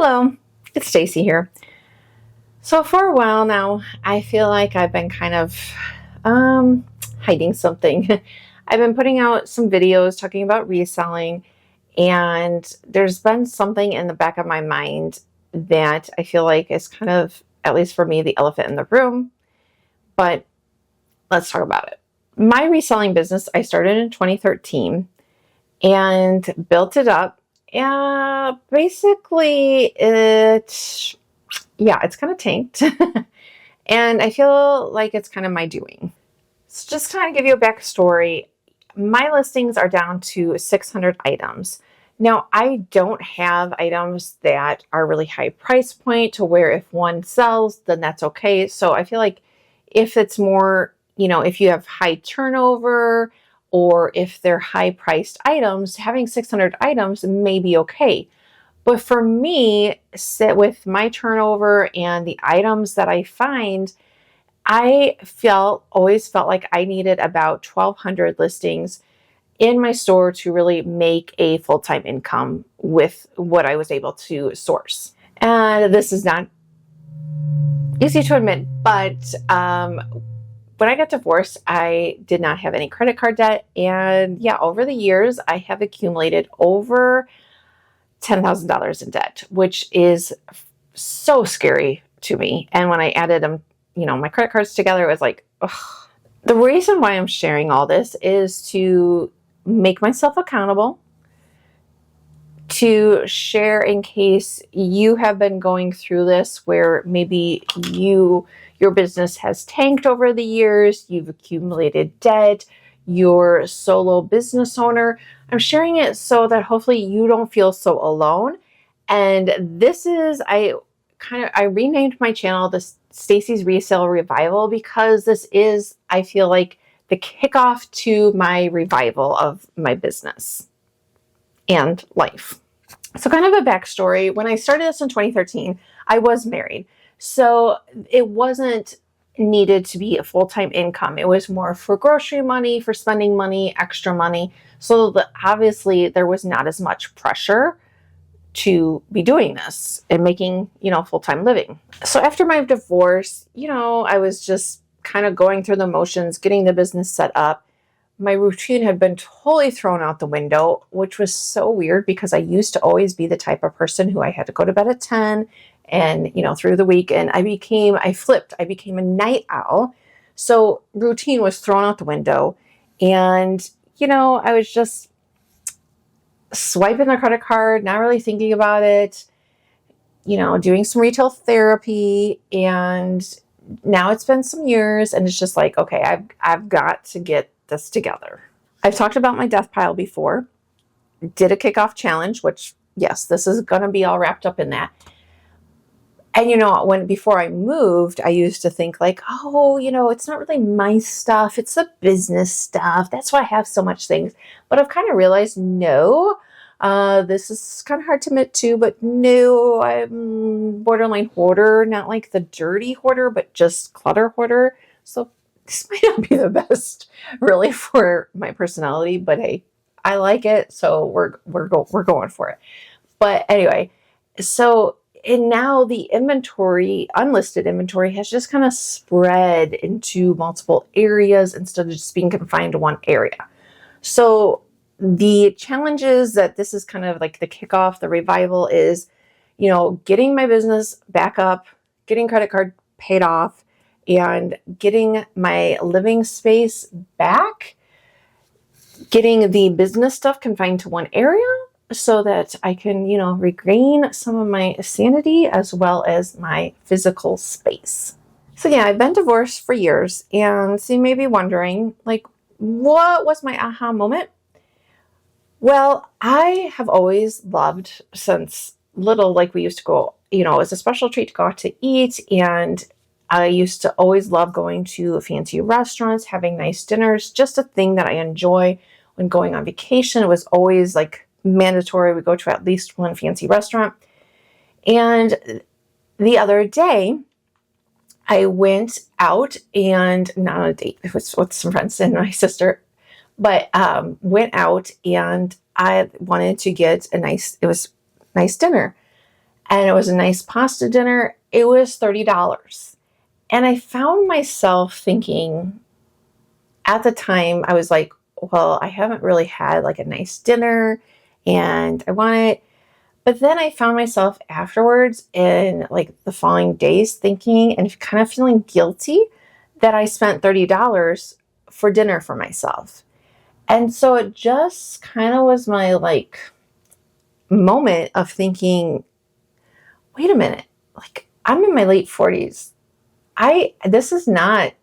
Hello, it's Staci here. So for a while now, I feel like I've been kind of hiding something. I've been putting out some videos talking about reselling, and there's been something in the back of my mind that I feel like is kind of, at least for me, the elephant in the room. But let's talk about it. My reselling business, I started in 2013 and built it up. Yeah, basically it's kind of tanked. And I feel like it's kind of my doing. So just to kind of give you a backstory, my listings are down to 600 items. Now, I don't have items that are really high price point to where if one sells, then that's okay. So I feel like if it's more, if you have high turnover, or if they're high priced items, having 600 items may be okay. But for me, with my turnover and the items that I find, I always felt like I needed about 1,200 listings in my store to really make a full-time income with what I was able to source. And this is not easy to admit, but when I got divorced, I did not have any credit card debt. And over the years, I have accumulated over $10,000 in debt, which is so scary to me. And when I added them, my credit cards together, it was like, ugh. The reason why I'm sharing all this is to make myself accountable, to share in case you have been going through this where maybe your business has tanked over the years, you've accumulated debt, you're a solo business owner. I'm sharing it so that hopefully you don't feel so alone. And this is, I renamed my channel the Staci's Resale Revival because this is, I feel like, the kickoff to my revival of my business and life. So kind of a backstory. When I started this in 2013, I was married. So it wasn't needed to be a full-time income. It was more for grocery money, for spending money, extra money. So that obviously there was not as much pressure to be doing this and making, full-time living. So after my divorce, I was just kind of going through the motions, getting the business set up. My routine had been totally thrown out the window, which was so weird because I used to always be the type of person who I had to go to bed at 10 and, through the week. And I flipped. I became a night owl. So routine was thrown out the window. And, I was just swiping the credit card, not really thinking about it, doing some retail therapy. And now it's been some years and it's just like, okay, I've got to get this together. I've talked about my death pile before. Did a kickoff challenge, which yes, this is going to be all wrapped up in that. And before I moved, I used to think like, oh, it's not really my stuff. It's the business stuff. That's why I have so much things. But I've kind of realized, no, this is kind of hard to admit to, but no, I'm borderline hoarder, not like the dirty hoarder, but just clutter hoarder. So this might not be the best really for my personality, but hey, I like it. So we're going for it. But anyway, and now the unlisted inventory has just kind of spread into multiple areas instead of just being confined to one area. So the challenges that this is kind of like the kickoff, the revival is, getting my business back up, getting credit card paid off, and getting my living space back, getting the business stuff confined to one area so that I can, regain some of my sanity as well as my physical space. So I've been divorced for years, and so you may be wondering, like, what was my aha moment? Well, I have always loved since little, like we used to go, it was a special treat to go out to eat, and I used to always love going to fancy restaurants, having nice dinners, just a thing that I enjoy. When going on vacation, it was always like mandatory. We go to at least one fancy restaurant. And the other day, I went out, and not on a date, it was with some friends and my sister, but went out and I wanted to get a nice dinner. and it was a nice pasta dinner. It was $30. And I found myself thinking at the time, I was like, well, I haven't really had like a nice dinner and I want it. But then I found myself afterwards in like the following days thinking and kind of feeling guilty that I spent $30 for dinner for myself. And so it just kind of was my like moment of thinking, wait a minute, like I'm in my late 40s. This is not,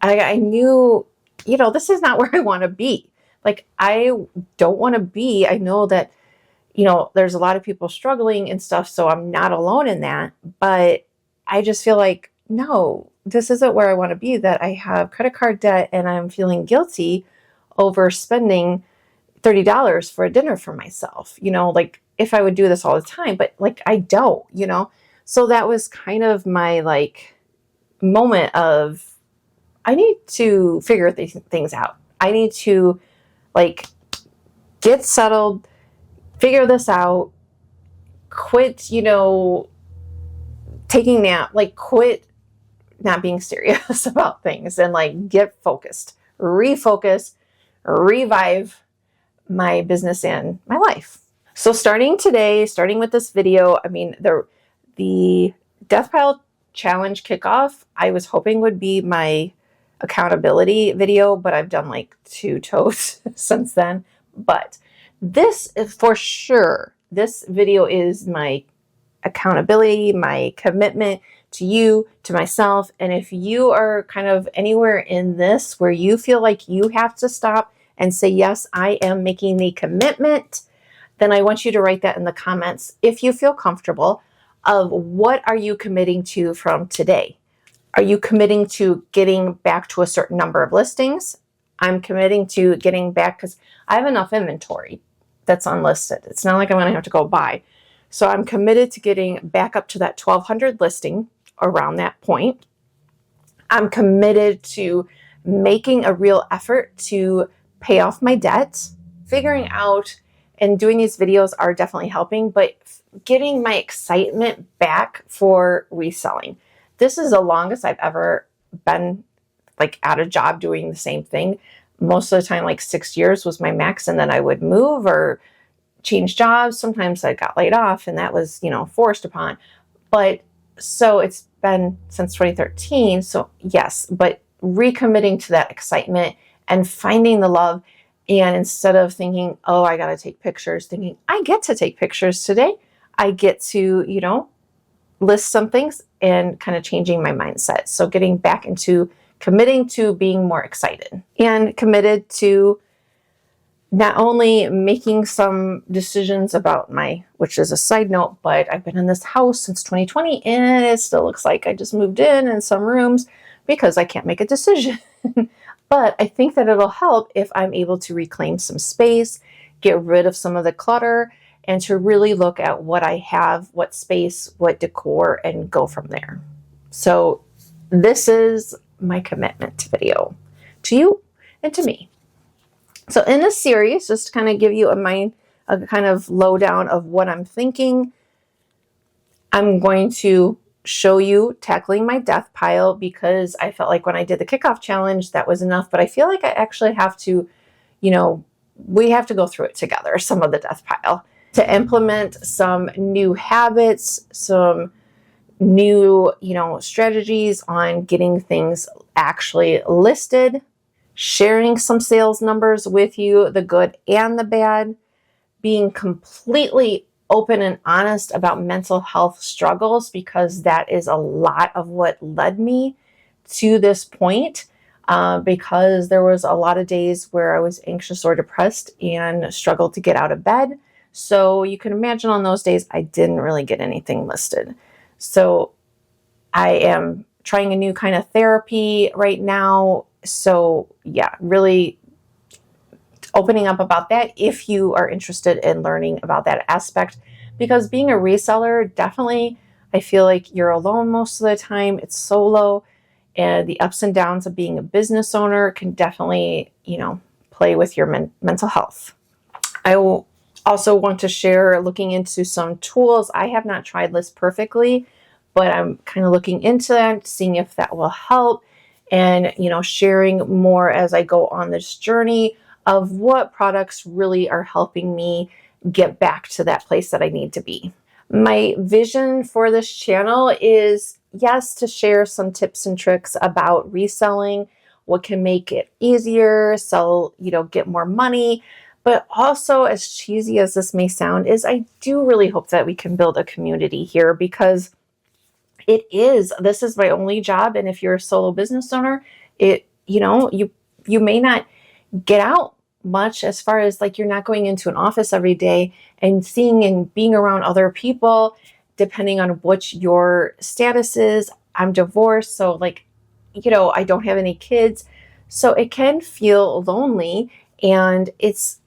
I knew, this is not where I want to be. Like, I don't want to be, I know that, there's a lot of people struggling and stuff, so I'm not alone in that. But I just feel like, no, this isn't where I want to be, that I have credit card debt and I'm feeling guilty over spending $30 for a dinner for myself, like if I would do this all the time, but like I don't, So that was kind of my like moment of, I need to figure these things out. I need to like get settled, figure this out, quit, taking nap, like quit not being serious about things and like get focused, refocus, revive my business and my life. So starting today, starting with this video, I mean, the Death Pile Challenge kickoff, I was hoping would be my accountability video, but I've done like 2 totes since then. But this is for sure, this video is my accountability, my commitment to you, to myself. And if you are kind of anywhere in this where you feel like you have to stop and say, yes, I am making the commitment, then I want you to write that in the comments if you feel comfortable, of what are you committing to from today? Are you committing to getting back to a certain number of listings? I'm committing to getting back, because I have enough inventory that's unlisted. It's not like I'm going to have to go buy. So I'm committed to getting back up to that 1,200 listing around that point. I'm committed to making a real effort to pay off my debt. Figuring out and doing these videos are definitely helping, but getting my excitement back for reselling. This is the longest I've ever been like at a job doing the same thing. Most of the time, like 6 years was my max, and then I would move or change jobs. Sometimes I got laid off and that was, forced upon. But so it's been since 2013. So yes, but recommitting to that excitement and finding the love. And instead of thinking, oh, I got to take pictures, thinking I get to take pictures today. I get to, list some things, and kind of changing my mindset. So getting back into committing to being more excited and committed to not only making some decisions about which is a side note, but I've been in this house since 2020 and it still looks like I just moved in some rooms because I can't make a decision. But I think that it'll help if I'm able to reclaim some space, get rid of some of the clutter, and to really look at what I have, what space, what decor, and go from there. So this is my commitment video to you and to me. So in this series, just to kind of give you a kind of lowdown of what I'm thinking, I'm going to show you tackling my death pile, because I felt like when I did the kickoff challenge, that was enough. But I feel like I actually have to, we have to go through it together, some of the death pile, to implement some new habits, some new, strategies on getting things actually listed, sharing some sales numbers with you, the good and the bad, being completely open and honest about mental health struggles, because that is a lot of what led me to this point, because there was a lot of days where I was anxious or depressed and struggled to get out of bed. So you can imagine on those days, I didn't really get anything listed. So I am trying a new kind of therapy right now. So yeah, really opening up about that if you are interested in learning about that aspect, because being a reseller, definitely, I feel like you're alone most of the time. It's solo, and the ups and downs of being a business owner can definitely, play with your mental health. Also want to share looking into some tools. I have not tried this perfectly, but I'm kind of looking into that, seeing if that will help, and sharing more as I go on this journey of what products really are helping me get back to that place that I need to be. My vision for this channel is, yes, to share some tips and tricks about reselling, what can make it easier, sell, get more money. But also, as cheesy as this may sound, is I do really hope that we can build a community here, because this is my only job. And if you're a solo business owner, you may not get out much, as far as like you're not going into an office every day and seeing and being around other people, depending on what your status is. I'm divorced, so I don't have any kids. So it can feel lonely. And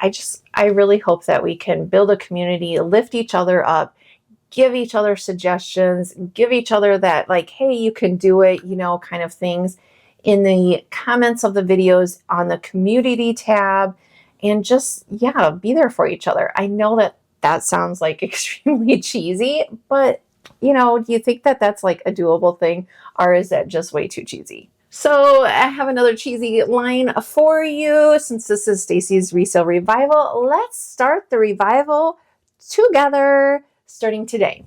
I really hope that we can build a community, lift each other up, give each other suggestions, give each other that hey, you can do it, kind of things in the comments of the videos, on the community tab, and just, be there for each other. I know that sounds like extremely cheesy, but do you think that that's like a doable thing, or is that just way too cheesy? So I have another cheesy line for you. Since this is Staci's Resale Revival, let's start the revival together, starting today.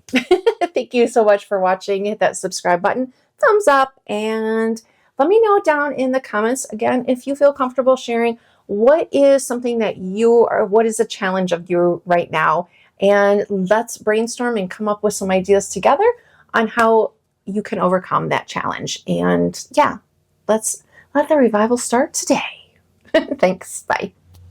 Thank you so much for watching. Hit that subscribe button, thumbs up, and let me know down in the comments, again, if you feel comfortable sharing what is something that what is a challenge of you right now. And let's brainstorm and come up with some ideas together on how you can overcome that challenge. And let's let the revival start today. Thanks. Bye.